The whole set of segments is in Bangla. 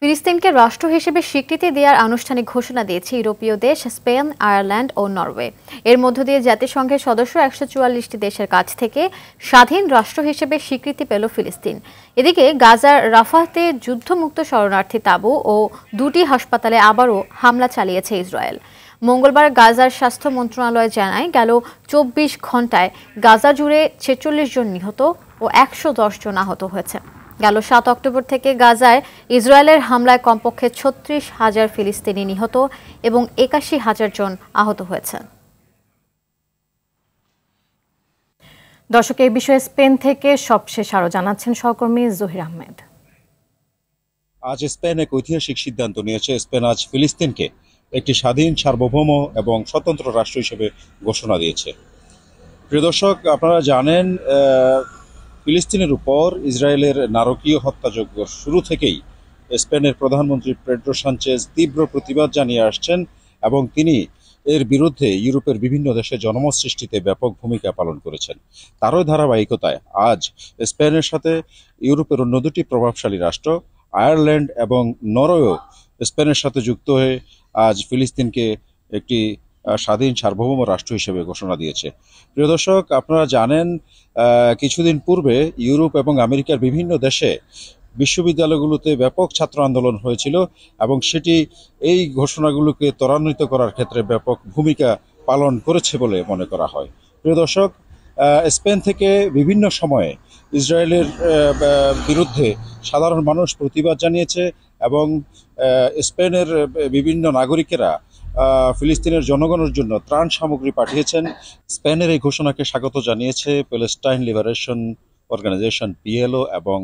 ফিলিস্তিনকে রাষ্ট্র হিসেবে স্বীকৃতি দেওয়ার আনুষ্ঠানিক ঘোষণা দিয়েছে ইউরোপীয় দেশ স্পেন, আয়ারল্যান্ড ও নরওয়ে। এর মধ্য দিয়ে জাতিসংঘের সদস্য ১৪৪টি দেশের কাছ থেকে স্বাধীন রাষ্ট্র হিসেবে স্বীকৃতি পেল ফিলিস্তিন। এদিকে গাজার রাফাতে যুদ্ধমুক্ত শরণার্থী তাঁবু ও দুটি হাসপাতালে আবারও হামলা চালিয়েছে ইসরায়েল। মঙ্গলবার গাজার স্বাস্থ্য মন্ত্রণালয় জানায়, গেল ২৪ ঘণ্টায় গাজা জুড়ে ৪৬ জন নিহত ও ১১০ জন আহত হয়েছে। গেল ৭ অক্টোবর থেকে গাজায় ইসরায়েলের হামলায় কমপক্ষে ৩৬,০০০ ফিলিস্তিনি নিহত এবং ৮১,০০০ জন আহত হয়েছে। দর্শক, এই বিষয়ে স্পেন থেকে সবশেষ আরো জানাচ্ছেন সহকর্মী জহির আহমেদ। আজ স্পেন এক ঐতিহাসিক সিদ্ধান্ত নিয়েছে। স্পেন আজ ফিলিস্তিনকে একটি স্বাধীন, সার্বভৌম এবং স্বতন্ত্র রাষ্ট্র হিসেবে ঘোষণা দিয়েছে। প্রিয় দর্শক, আপনারা জানেন ফিলিস্তিনের উপর ইসরায়েলের নারকীয় হত্যাযজ্ঞ শুরু থেকেই স্পেনের প্রধানমন্ত্রী পেড্রো সানচেজ তীব্র প্রতিবাদ জানিয়ে আসছেন এবং তিনি এর বিরুদ্ধে ইউরোপের বিভিন্ন দেশে জনমত সৃষ্টিতে ব্যাপক ভূমিকা পালন করেছেন। তারই ধারাবাহিকতায় আজ স্পেনের সাথে ইউরোপের অন্য দুটি প্রভাবশালী রাষ্ট্র আয়ারল্যান্ড এবং নরওয়েও স্পেনের সাথে যুক্ত হয়ে আজ ফিলিস্তিনকে একটি স্বাধীন সার্বভৌম রাষ্ট্র হিসেবে ঘোষণা দিয়েছে। প্রিয় দর্শক, আপনারা জানেন কিছুদিন পূর্বে ইউরোপ এবং আমেরিকার বিভিন্ন দেশে বিশ্ববিদ্যালয়গুলোতে ব্যাপক ছাত্র আন্দোলন হয়েছিল এবং সেটি এই ঘোষণাগুলোকে ত্বরান্বিত করার ক্ষেত্রে ব্যাপক ভূমিকা পালন করেছে বলে মনে করা হয়। প্রিয় দর্শক, স্পেন থেকে বিভিন্ন সময়ে ইসরায়েলের বিরুদ্ধে সাধারণ মানুষ প্রতিবাদ জানিয়েছে এবং স্পেনের বিভিন্ন নাগরিকেরা ফিলিস্তিনের জনগণের জন্য ত্রাণ সামগ্রী পাঠিয়েছেন। স্পেনের এই ঘোষণাকে স্বাগত জানিয়েছে প্যালেস্টাইন লিবারেশন অর্গানাইজেশন PLO এবং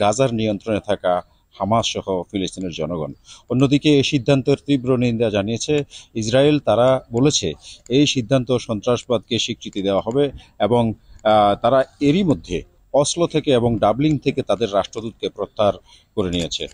গাজার নিয়ন্ত্রণে থাকা হামাস সহ ফিলিস্তিনের জনগণ। অন্যদিকে এই সিদ্ধান্তের তীব্র নিন্দা জানিয়েছে ইসরায়েল। তারা বলেছে এই সিদ্ধান্ত সন্ত্রাসবাদকে স্বীকৃতি দেওয়া হবে এবং তারা এরই মধ্যে অসলো থেকে এবং ডাবলিন থেকে তাদের রাষ্ট্রদূতকে প্রত্যাহার করে নিয়েছে।